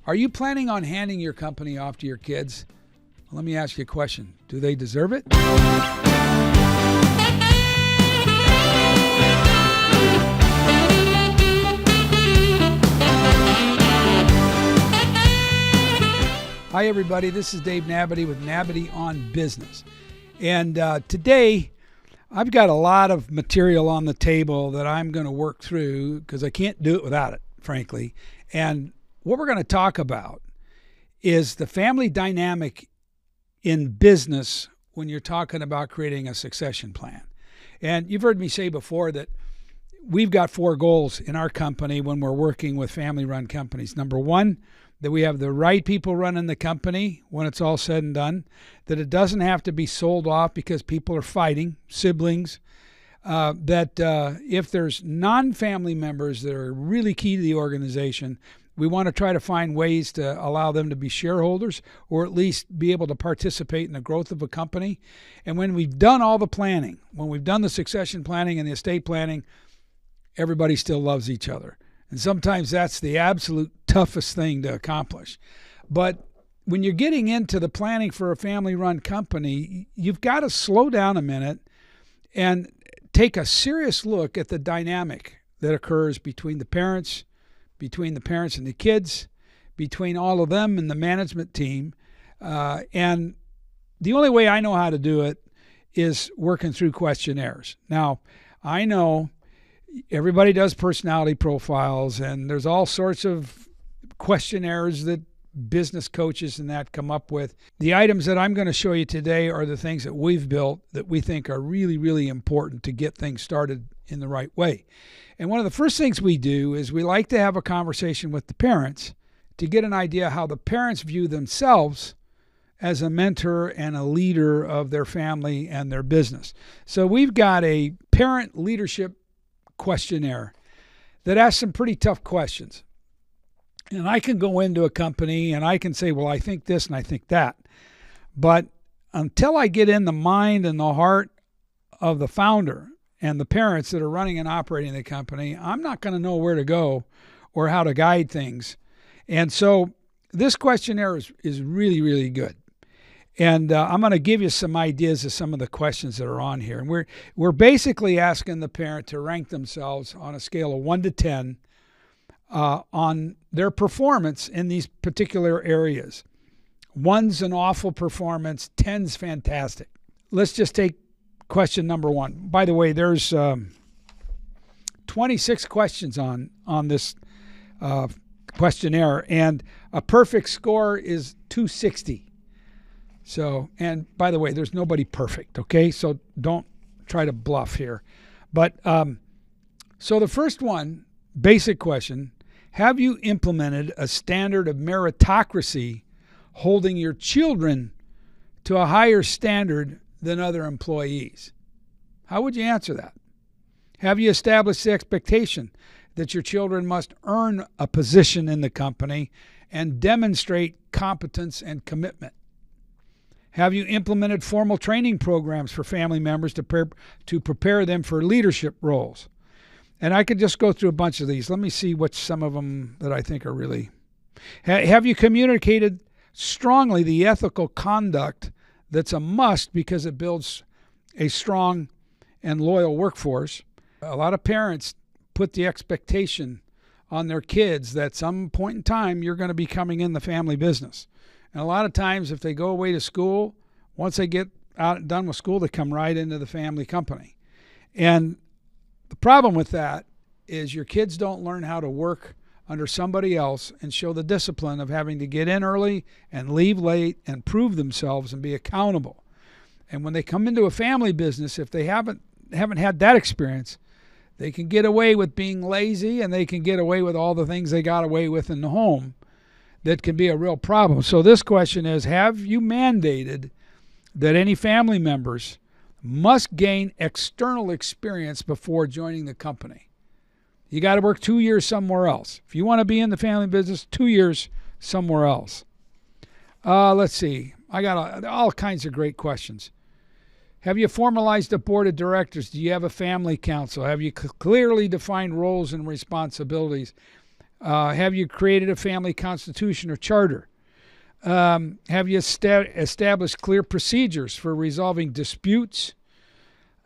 Are you planning on handing your company off to your kids? Let me ask you a question. Do they deserve it? Hi, everybody. This is Dave Nabity with Nabity on Business. And today, I've got a lot of material on the table that I'm going to work through because I can't do it without it, frankly. And what we're going to talk about is the family dynamic in business when you're talking about creating a succession plan. And you've heard me say before that we've got 4 goals in our company when we're working with family-run companies. Number 1, that we have the right people running the company when it's all said and done, that it doesn't have to be sold off because people are fighting, siblings, that if there's non-family members that are really key to the organization, we want to try to find ways to allow them to be shareholders or at least be able to participate in the growth of a company. And when we've done all the planning, when we've done the succession planning and the estate planning, everybody still loves each other. And sometimes that's the absolute toughest thing to accomplish. But when you're getting into the planning for a family-run company, you've got to slow down a minute and take a serious look at the dynamic that occurs between the parents and the kids, between all of them and the management team. And the only way I know how to do it is working through questionnaires. Now, I know everybody does personality profiles, and there's all sorts of questionnaires that business coaches and that come up with. The items that I'm going to show you today are the things that we've built that we think are really, really important to get things started in the right way. And one of the first things we do is we like to have a conversation with the parents to get an idea how the parents view themselves as a mentor and a leader of their family and their business. So we've got a parent leadership questionnaire that asks some pretty tough questions. And I can go into a company and I can say, well, I think this and I think that. But until I get in the mind and the heart of the founder and the parents that are running and operating the company, I'm not going to know where to go or how to guide things. And so this questionnaire is really, really good. And I'm going to give you some ideas of some of the questions that are on here. And we're basically asking the parent to rank themselves on a scale of 1 to 10 on their performance in these particular areas. 1's an awful performance, 10's fantastic. Let's just take question number 1. By the way, there's 26 questions on this questionnaire, and a perfect score is 260. So, and by the way, there's nobody perfect, okay? So don't try to bluff here. But so the first one, basic question, have you implemented a standard of meritocracy holding your children to a higher standard than other employees? How would you answer that? Have you established the expectation that your children must earn a position in the company and demonstrate competence and commitment? Have you implemented formal training programs for family members to prepare them for leadership roles? And I could just go through a bunch of these. Let me see what some of them that I think are really. Have you communicated strongly the ethical conduct that's a must because it builds a strong and loyal workforce? A lot of parents put the expectation on their kids that some point in time you're going to be coming in the family business. And a lot of times if they go away to school, once they get out done with school, they come right into the family company. And the problem with that is your kids don't learn how to work under somebody else and show the discipline of having to get in early and leave late and prove themselves and be accountable. And when they come into a family business, if they haven't had that experience, they can get away with being lazy and they can get away with all the things they got away with in the home that can be a real problem. So this question is, have you mandated that any family members must gain external experience before joining the company? You got to work 2 years somewhere else. If you want to be in the family business, 2 years somewhere else. Let's see. I got all kinds of great questions. Have you formalized a board of directors? Do you have a family council? Have you clearly defined roles and responsibilities? Have you created a family constitution or charter? Have you established clear procedures for resolving disputes?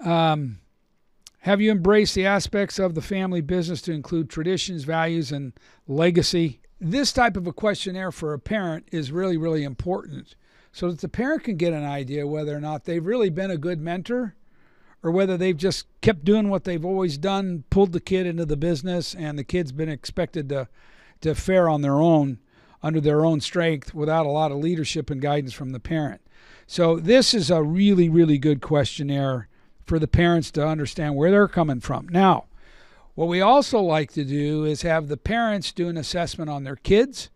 Have you embraced the aspects of the family business to include traditions, values, and legacy? This type of a questionnaire for a parent is really, really important so that the parent can get an idea whether or not they've really been a good mentor or whether they've just kept doing what they've always done, pulled the kid into the business, and the kid's been expected to fare on their own, under their own strength, without a lot of leadership and guidance from the parent. So this is a really, really good questionnaire for the parents to understand where they're coming from. Now, what we also like to do is have the parents do an assessment on their kids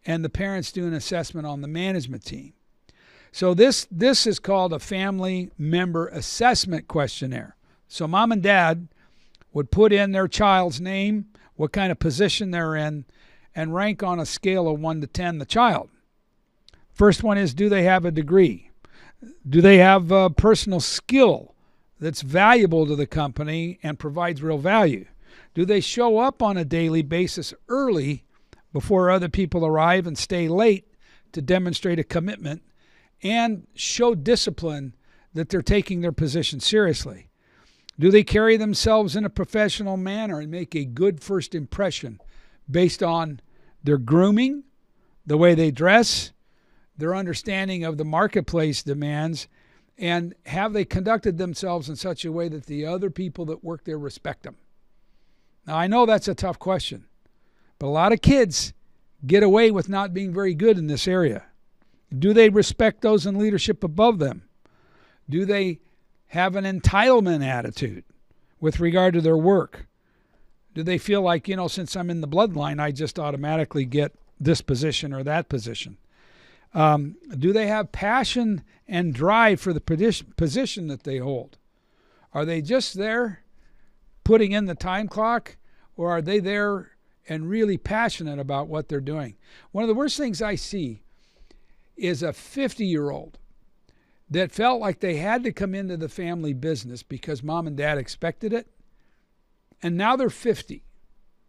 and the parents do an assessment on the management team. So this is called a family member assessment questionnaire. So mom and dad would put in their child's name, what kind of position they're in, and rank on a scale of 1 to 10 the child. First one is, do they have a degree? Do they have a personal skill that's valuable to the company and provides real value? Do they show up on a daily basis early before other people arrive and stay late to demonstrate a commitment and show discipline that they're taking their position seriously? Do they carry themselves in a professional manner and make a good first impression based on their grooming, the way they dress, their understanding of the marketplace demands, and have they conducted themselves in such a way that the other people that work there respect them? Now, I know that's a tough question, but a lot of kids get away with not being very good in this area. Do they respect those in leadership above them? Do they have an entitlement attitude with regard to their work? Do they feel like, since I'm in the bloodline, I just automatically get this position or that position? Do they have passion and drive for the position that they hold? Are they just there putting in the time clock, or are they there and really passionate about what they're doing? One of the worst things I see is a 50-year-old that felt like they had to come into the family business because mom and dad expected it, and now they're 50.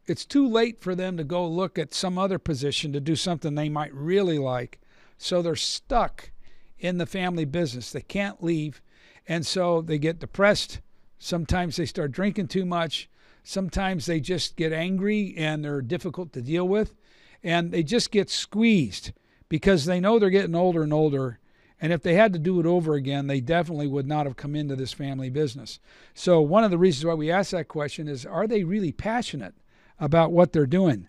It's too late for them to go look at some other position to do something they might really like. So they're stuck in the family business. They can't leave. And so they get depressed. Sometimes they start drinking too much. Sometimes they just get angry and they're difficult to deal with. And they just get squeezed because they know they're getting older and older. And if they had to do it over again, they definitely would not have come into this family business. So one of the reasons why we ask that question is, are they really passionate about what they're doing?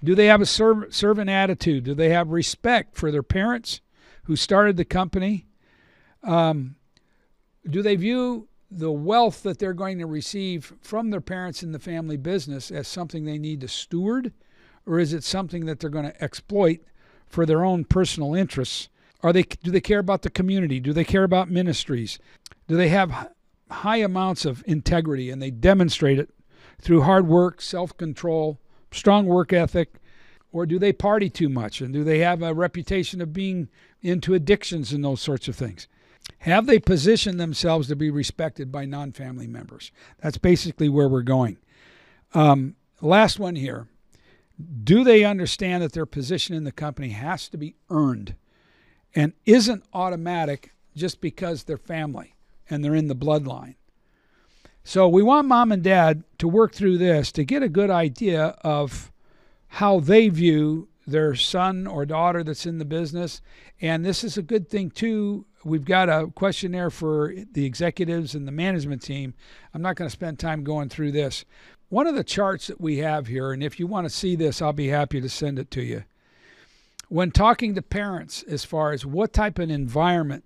Do they have a servant attitude? Do they have respect for their parents who started the company? Do they view the wealth that they're going to receive from their parents in the family business as something they need to steward, or is it something that they're going to exploit for their own personal interests? Do they care about the community? Do they care about ministries? Do they have high amounts of integrity and they demonstrate it through hard work, self-control, strong work ethic? Or do they party too much? And do they have a reputation of being into addictions and those sorts of things? Have they positioned themselves to be respected by non-family members? That's basically where we're going. Last one here. Do they understand that their position in the company has to be earned and isn't automatic just because they're family and they're in the bloodline? So we want mom and dad to work through this to get a good idea of how they view their son or daughter that's in the business. And this is a good thing too. We've got a questionnaire for the executives and the management team. I'm not going to spend time going through this. One of the charts that we have here, and if you want to see this, I'll be happy to send it to you. When talking to parents as far as what type of environment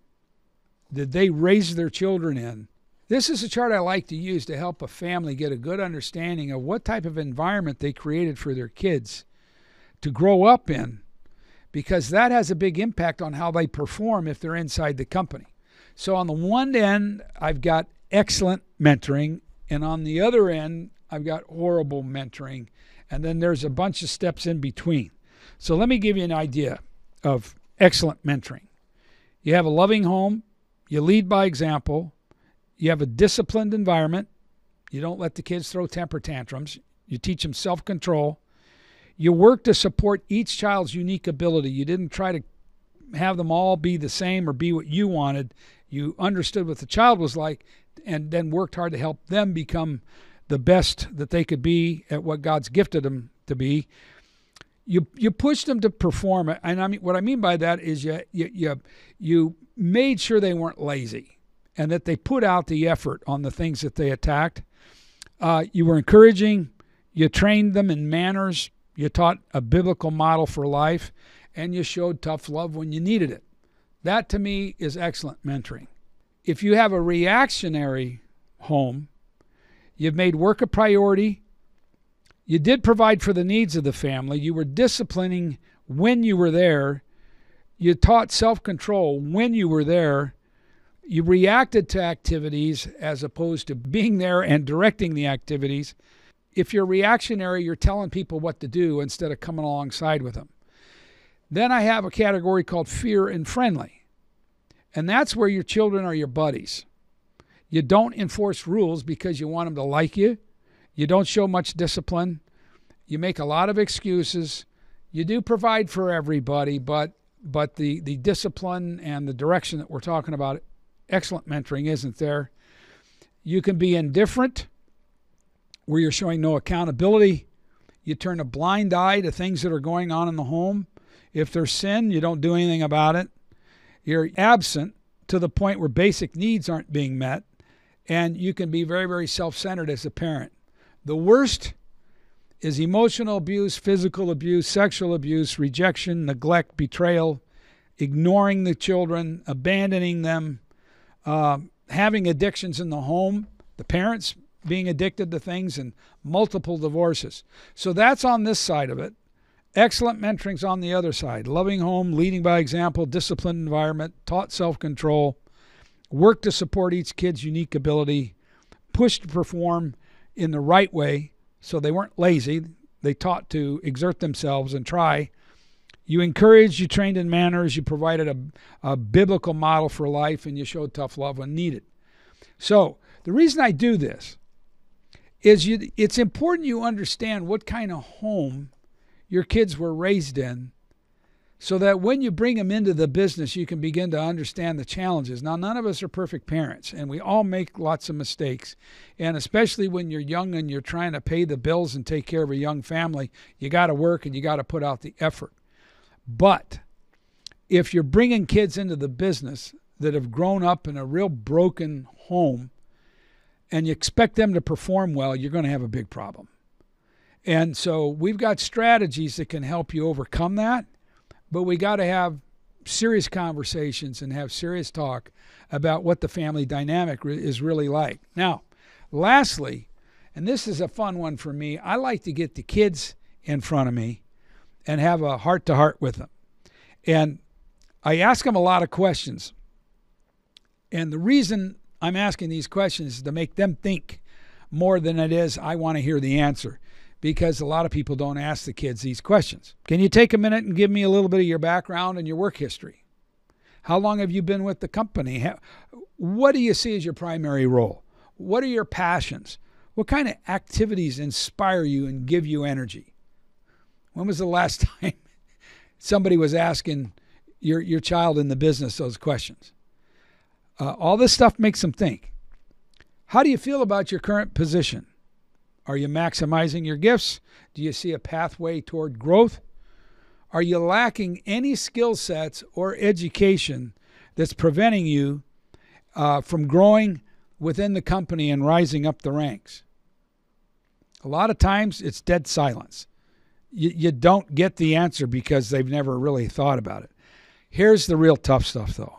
did they raise their children in, this is a chart I like to use to help a family get a good understanding of what type of environment they created for their kids to grow up in, because that has a big impact on how they perform if they're inside the company. So on the one end, I've got excellent mentoring, and on the other end, I've got horrible mentoring, and then there's a bunch of steps in between. So let me give you an idea of excellent mentoring. You have a loving home, you lead by example, you have a disciplined environment, you don't let the kids throw temper tantrums, you teach them self-control, You worked to support each child's unique ability. You didn't try to have them all be the same or be what you wanted. You understood what the child was like and then worked hard to help them become the best that they could be at what God's gifted them to be. You pushed them to perform it. And I mean, what I mean by that is you made sure they weren't lazy and that they put out the effort on the things that they attacked. You were encouraging. You trained them in manners. You taught a biblical model for life, and you showed tough love when you needed it. That, to me, is excellent mentoring. If you have a reactionary home, you've made work a priority. You did provide for the needs of the family. You were disciplining when you were there. You taught self-control when you were there. You reacted to activities as opposed to being there and directing the activities. If you're reactionary, you're telling people what to do instead of coming alongside with them. Then I have a category called fear and friendly. And that's where your children are your buddies. You don't enforce rules because you want them to like you. You don't show much discipline. You make a lot of excuses. You do provide for everybody, but the discipline and the direction that we're talking about, excellent mentoring, isn't there. You can be indifferent, where you're showing no accountability. You turn a blind eye to things that are going on in the home. If there's sin, you don't do anything about it. You're absent to the point where basic needs aren't being met, and you can be very, very self-centered as a parent. The worst is emotional abuse, physical abuse, sexual abuse, rejection, neglect, betrayal, ignoring the children, abandoning them, having addictions in the home, the parents being addicted to things, and multiple divorces. So that's on this side of it. Excellent mentoring's on the other side. Loving home, leading by example, disciplined environment, taught self-control, worked to support each kid's unique ability, pushed to perform in the right way, so they weren't lazy. They taught to exert themselves and try. You encouraged, you trained in manners, you provided a biblical model for life, and you showed tough love when needed. So the reason I do this is it's important you understand what kind of home your kids were raised in, so that when you bring them into the business, you can begin to understand the challenges. Now, none of us are perfect parents, and we all make lots of mistakes. And especially when you're young and you're trying to pay the bills and take care of a young family, you got to work and you got to put out the effort. But if you're bringing kids into the business that have grown up in a real broken home and you expect them to perform well, you're going to have a big problem. And so we've got strategies that can help you overcome that, but we got to have serious conversations and have serious talk about what the family dynamic is really like. Now, lastly, and this is a fun one for me, I like to get the kids in front of me and have a heart-to-heart with them. And I ask them a lot of questions. And the reason I'm asking these questions is to make them think more than it is I want to hear the answer, because a lot of people don't ask the kids these questions. Can you take a minute and give me a little bit of your background and your work history? How long have you been with the company? What do you see as your primary role? What are your passions? What kind of activities inspire you and give you energy? When was the last time somebody was asking your child in the business those questions? All this stuff makes them think. How do you feel about your current position? Are you maximizing your gifts? Do you see a pathway toward growth? Are you lacking any skill sets or education that's preventing you from growing within the company and rising up the ranks? A lot of times it's dead silence. You don't get the answer because they've never really thought about it. Here's the real tough stuff, though.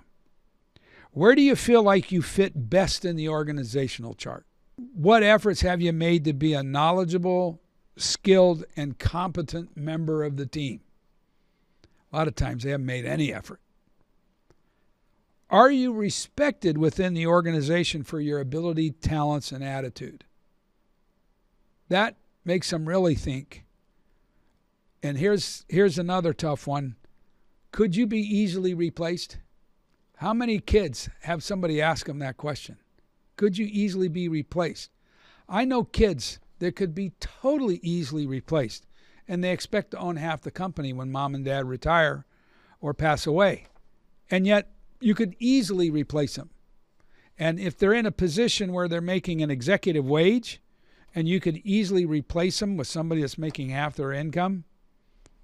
Where do you feel like you fit best in the organizational chart? What efforts have you made to be a knowledgeable, skilled, and competent member of the team? A lot of times they haven't made any effort. Are you respected within the organization for your ability, talents, and attitude? That makes them really think. And here's another tough one. Could you be easily replaced? How many kids have somebody ask them that question? Could you easily be replaced? I know kids that could be totally easily replaced. and they expect to own half the company when mom and dad retire or pass away. And yet you could easily replace them. And if they're in a position where they're making an executive wage, and you could easily replace them with somebody that's making half their income,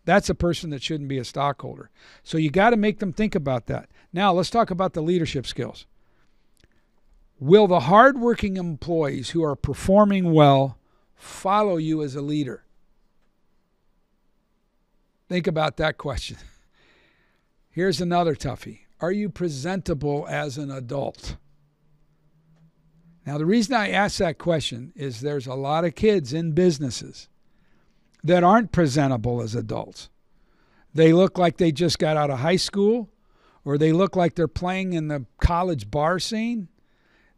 that's a person that shouldn't be a stockholder. So you got to make them think about that. Now let's talk about the leadership skills. Will the hardworking employees who are performing well follow you as a leader? Think about that question. Here's another toughie. Are you presentable as an adult? Now, the reason I ask that question is there's a lot of kids in businesses that aren't presentable as adults. They look like they just got out of high school, or they look like they're playing in the college bar scene.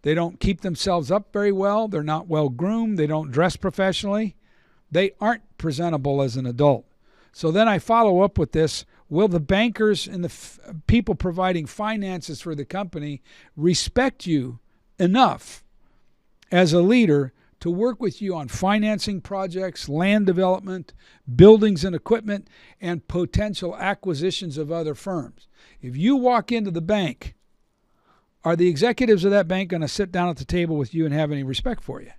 They don't keep themselves up very well. They're not well groomed. They don't dress professionally. They aren't presentable as an adult. So then I follow up with this. Will the bankers and the people providing finances for the company respect you enough as a leader to work with you on financing projects, land development, buildings and equipment, and potential acquisitions of other firms? If you walk into the bank, are the executives of that bank going to sit down at the table with you and have any respect for you?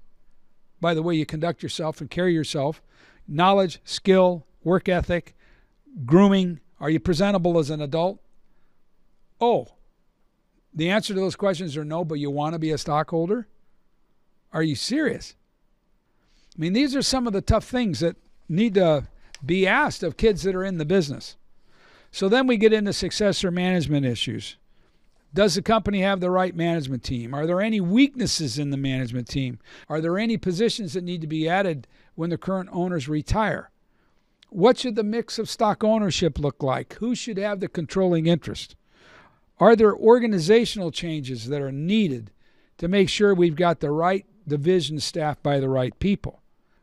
By the way you conduct yourself and carry yourself, knowledge, skill, work ethic, grooming. Are you presentable as an adult? Oh, the answer to those questions are no, but you want to be a stockholder? Are you serious? I mean, these are some of the tough things that need to be asked of kids that are in the business. So then we get into successor management issues. Does the company have the right management team? Are there any weaknesses in the management team? Are there any positions that need to be added when the current owners retire? What should the mix of stock ownership look like? Who should have the controlling interest? Are there organizational changes that are needed to make sure we've got the right division staffed by the right people?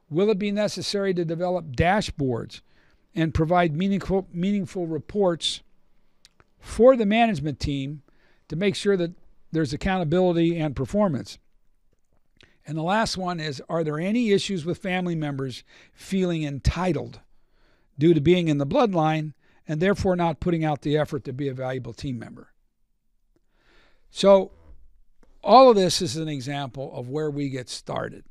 Will it be necessary to develop dashboards and provide meaningful reports for the management team to make sure that there's accountability and performance? And the last one is, are there any issues with family members feeling entitled due to being in the bloodline and therefore not putting out the effort to be a valuable team member? So all of this is an example of where we get started.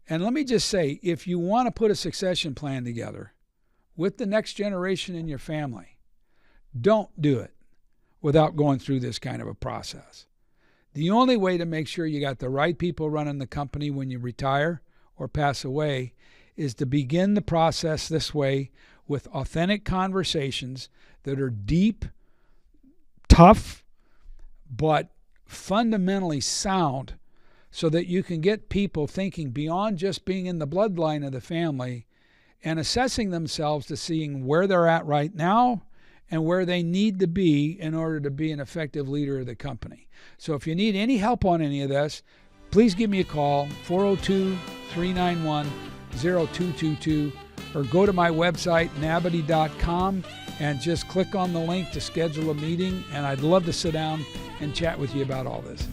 And let me just say, if you want to put a succession plan together with the next generation in your family, don't do it without going through this kind of a process. The only way to make sure you got the right people running the company when you retire or pass away is to begin the process this way, with authentic conversations that are deep, tough, but fundamentally sound, so that you can get people thinking beyond just being in the bloodline of the family and assessing themselves to seeing where they're at right now and where they need to be in order to be an effective leader of the company. So if you need any help on any of this, please give me a call, 402-391-0222, or go to my website, nabity.com, and just click on the link to schedule a meeting, and I'd love to sit down and chat with you about all this.